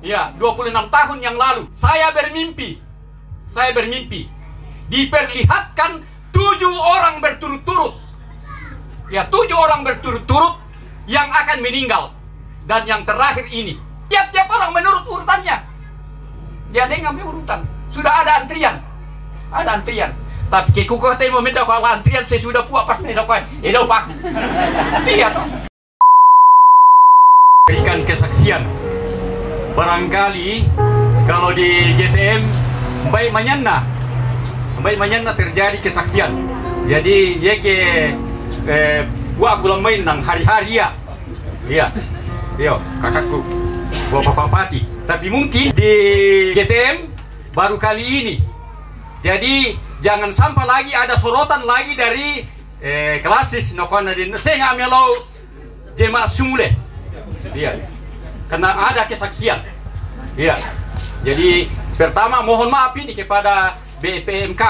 Ya, 26 tahun yang lalu saya bermimpi diperlihatkan 7 orang berturut-turut. Ya, 7 orang berturut-turut yang akan meninggal. Dan yang terakhir ini, tiap-tiap orang menurut urutannya. Dia ngambil urutan. Sudah ada antrian. Ada antrian. Tapi keku kata mau minta kalau antrian saya sudah puas pas minta kau. Edo pak. Iya toh. Berikan kesaksian. Barangkali kalau di GTM baik manyana terjadi kesaksian. Jadi dia ke buat bulan main nang hari-hari ya. Iya. Yo, kakakku, bapak Pati. Tapi mungkin di GTM baru kali ini. Jadi jangan sampai lagi ada sorotan lagi dari klasis nokona di saya nggak melo jemaat sumule. Iya. Karena ada kesaksian. Iya. Jadi pertama mohon maaf ini kepada BPMK.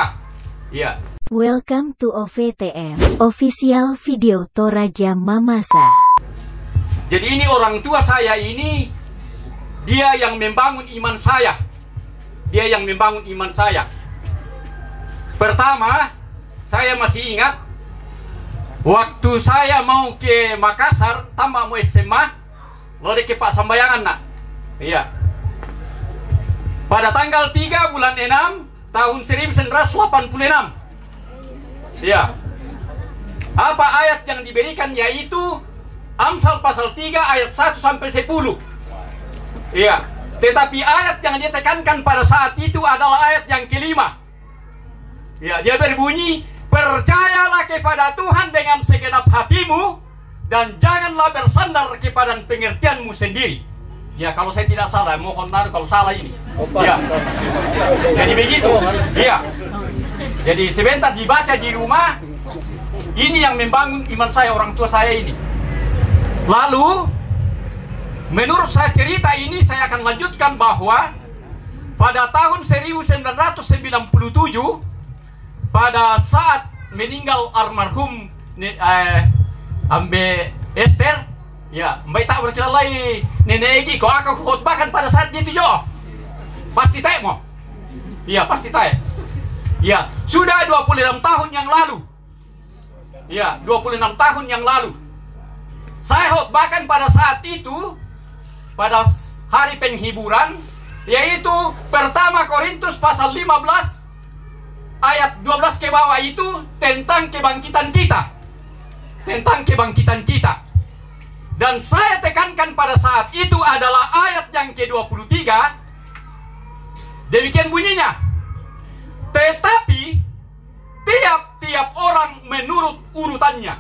Iya. Welcome to OVTM Official Video Toraja Mamasa. Jadi ini orang tua saya ini, dia yang membangun iman saya. Dia yang membangun iman saya. Pertama, saya masih ingat waktu saya mau ke Makassar, tambah mau SMA, lalu ke Pak Sambayangan nak. Iya. Pada tanggal 3 bulan 6 tahun 1986. Iya. Apa ayat yang diberikan yaitu Amsal pasal 3 ayat 1 sampai 10. Iya. Tetapi ayat yang dia tekankan pada saat itu adalah ayat yang kelima. Ya, dia berbunyi, percayalah kepada Tuhan dengan segenap hatimu dan janganlah bersandar kepada pengertianmu sendiri. Ya, kalau saya tidak salah, mohon maaf kalau salah ini. Ya. Jadi begitu. Iya. Jadi sebentar dibaca di rumah. Ini yang membangun iman saya, orang tua saya ini. Lalu, menurut saya cerita ini saya akan lanjutkan bahwa pada tahun 1997 pada saat meninggal almarhum Ambe Esther, ya, mbak tak berkelalai nenek kau akan khotbahkan pada saat itu jo. Pasti tak mau. Iya, pasti tak. Ya, sudah 26 tahun yang lalu. Ya, 26 tahun yang lalu. Saya khotbahkan pada saat itu, pada hari penghiburan, yaitu pertama Korintus pasal 15 ayat 12 ke bawah itu tentang kebangkitan kita. Tentang kebangkitan kita. Dan saya tekankan pada saat itu adalah ayat yang ke-23. Demikian bunyinya. Tetapi tiap-tiap orang menurut urutannya.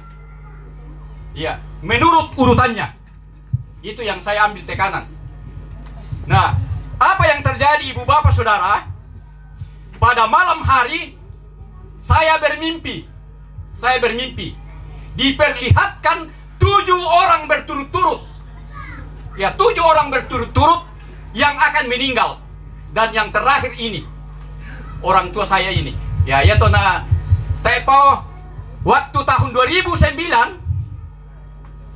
Ya, menurut urutannya. Itu yang saya ambil tekanan. Nah, apa yang terjadi ibu bapak saudara? Pada malam hari saya bermimpi diperlihatkan 7 orang berturut-turut. Ya, 7 orang berturut-turut yang akan meninggal. Dan yang terakhir ini orang tua saya ini. Ya, ya tona tepo waktu tahun 2009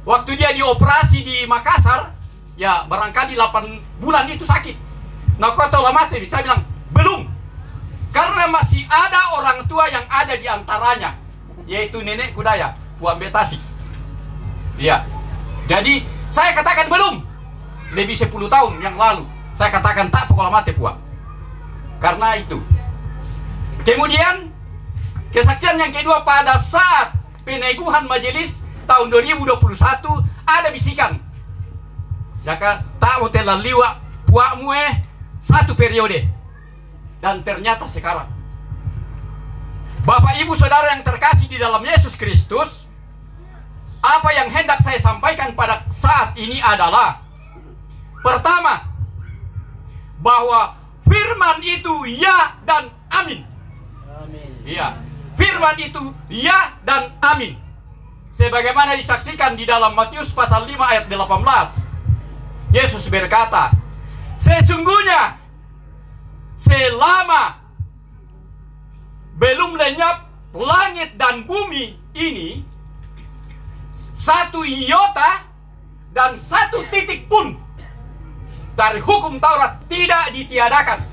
waktu dia dioperasi di Makassar, ya barangkali 8 bulan itu sakit. Nah, kau tahu lama mati? Saya bilang, belum. Karena masih ada orang tua yang ada di antaranya, yaitu nenek kudaya, Puan Betasi. Ya. Jadi, saya katakan belum. Lebih 10 tahun yang lalu, saya katakan tak pokoknya mati Puan. Karena itu. Kemudian, kesaksian yang kedua pada saat peneguhan majelis tahun 2021 ada bisikan. Jaka tak mau terlaliwa puakmu satu periode. Dan ternyata sekarang Bapak Ibu Saudara yang terkasih di dalam Yesus Kristus, apa yang hendak saya sampaikan pada saat ini adalah pertama, bahwa firman itu ya dan amin. Amin. Iya, firman itu ya dan amin. Sebagaimana disaksikan di dalam Matius pasal 5 ayat 18. Yesus berkata, sesungguhnya selama belum lenyap langit dan bumi ini, satu iota dan satu titik pun dari hukum Taurat tidak ditiadakan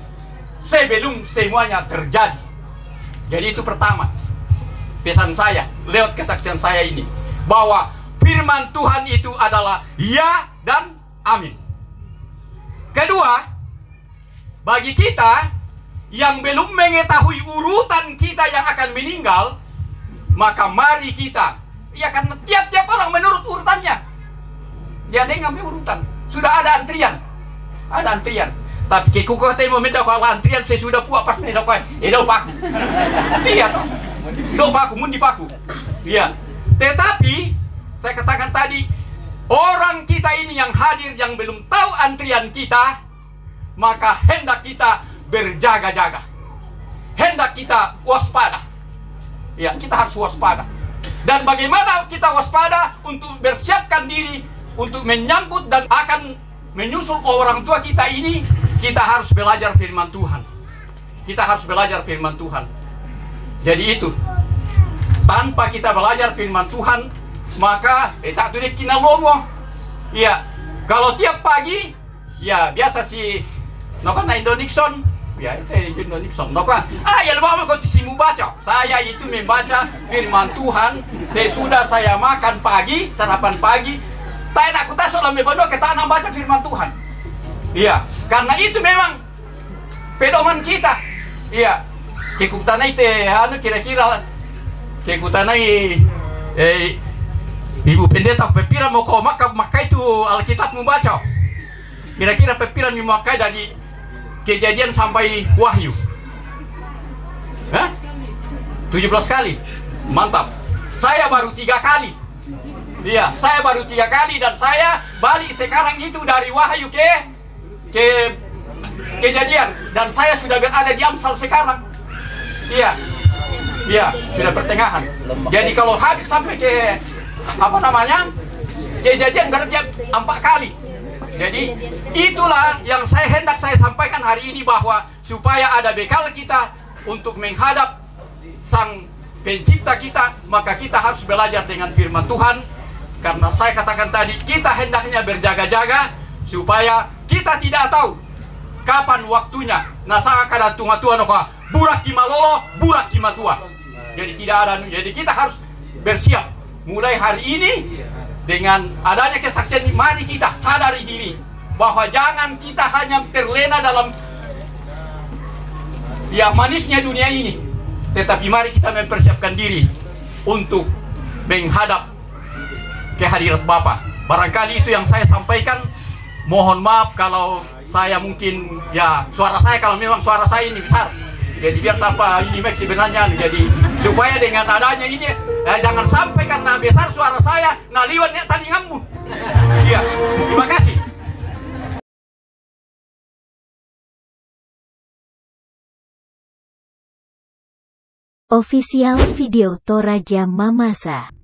sebelum semuanya terjadi. Jadi itu pertama pesan saya lewat kesaksian saya ini, bahwa firman Tuhan itu adalah ya dan amin. Kedua, bagi kita yang belum mengetahui urutan kita yang akan meninggal, maka mari kita, ya karena tiap-tiap orang menurut urutannya. Dia ngambil urutan. Sudah ada antrian. Ada antrian. Tapi keku kata mau minta kalau antrian saya sudah puas pasti tidak kau. Do paku. Iya toh. Do paku, mundi paku. Iya. Tetapi saya katakan tadi, orang kita ini yang hadir yang belum tahu antrian kita, maka hendak kita berjaga-jaga. Hendak kita waspada. Ya, kita harus waspada. Dan bagaimana kita waspada untuk bersiapkan diri untuk menyambut dan akan menyusul orang tua kita ini, kita harus belajar firman Tuhan. Kita harus belajar firman Tuhan. Jadi itu, tanpa kita belajar firman Tuhan, maka tak tuh kina lomo. Iya, kalau tiap pagi, ya biasa si nokana Indonixon, ya itu Indonixon. Nokana, ya lupa kau tisimu baca. Saya itu membaca firman Tuhan. Sesudah saya makan pagi, sarapan pagi. Saya nak kutas soal membaca kita nak baca firman Tuhan. Iya, karena itu memang pedoman kita. Iya, kekutanai teh, kira-kira kekutanai ibu pendeta pepira mau kau maka itu Alkitab membaca. Kira-kira pepira memakai dari Kejadian sampai Wahyu. 17 kali. Mantap. Saya baru 3 kali. Iya, saya baru 3 kali dan saya balik sekarang itu dari Wahyu ke Kejadian dan saya sudah berada di Amsal sekarang. Iya. Iya, sudah pertengahan. Jadi kalau habis sampai ke Kejadian berarti 4 kali. Jadi itulah yang hendak saya sampaikan hari ini, bahwa supaya ada bekal kita untuk menghadap Sang Pencipta kita, maka kita harus belajar dengan firman Tuhan. Karena saya katakan tadi, kita hendaknya berjaga-jaga supaya kita tidak tahu kapan waktunya. Nah, saya akan tunga-tunga noka burak kimalolo, burak kimatua. Jadi tidak ada. Jadi kita harus bersiap mulai hari ini. Dengan adanya kesaksian ini, mari kita sadari diri bahwa jangan kita hanya terlena dalam manisnya dunia ini, tetapi mari kita mempersiapkan diri untuk menghadap kehadirat Bapa. Barangkali itu yang saya sampaikan. Mohon maaf kalau saya mungkin suara saya, kalau memang suara saya ini besar. Jadi biar tanpa ini sebenarnya, jadi supaya dengan adanya ini jangan sampai karena besar suara saya liwatnya talinganmu. Iya, terima kasih. Official video Toraja Mamasa.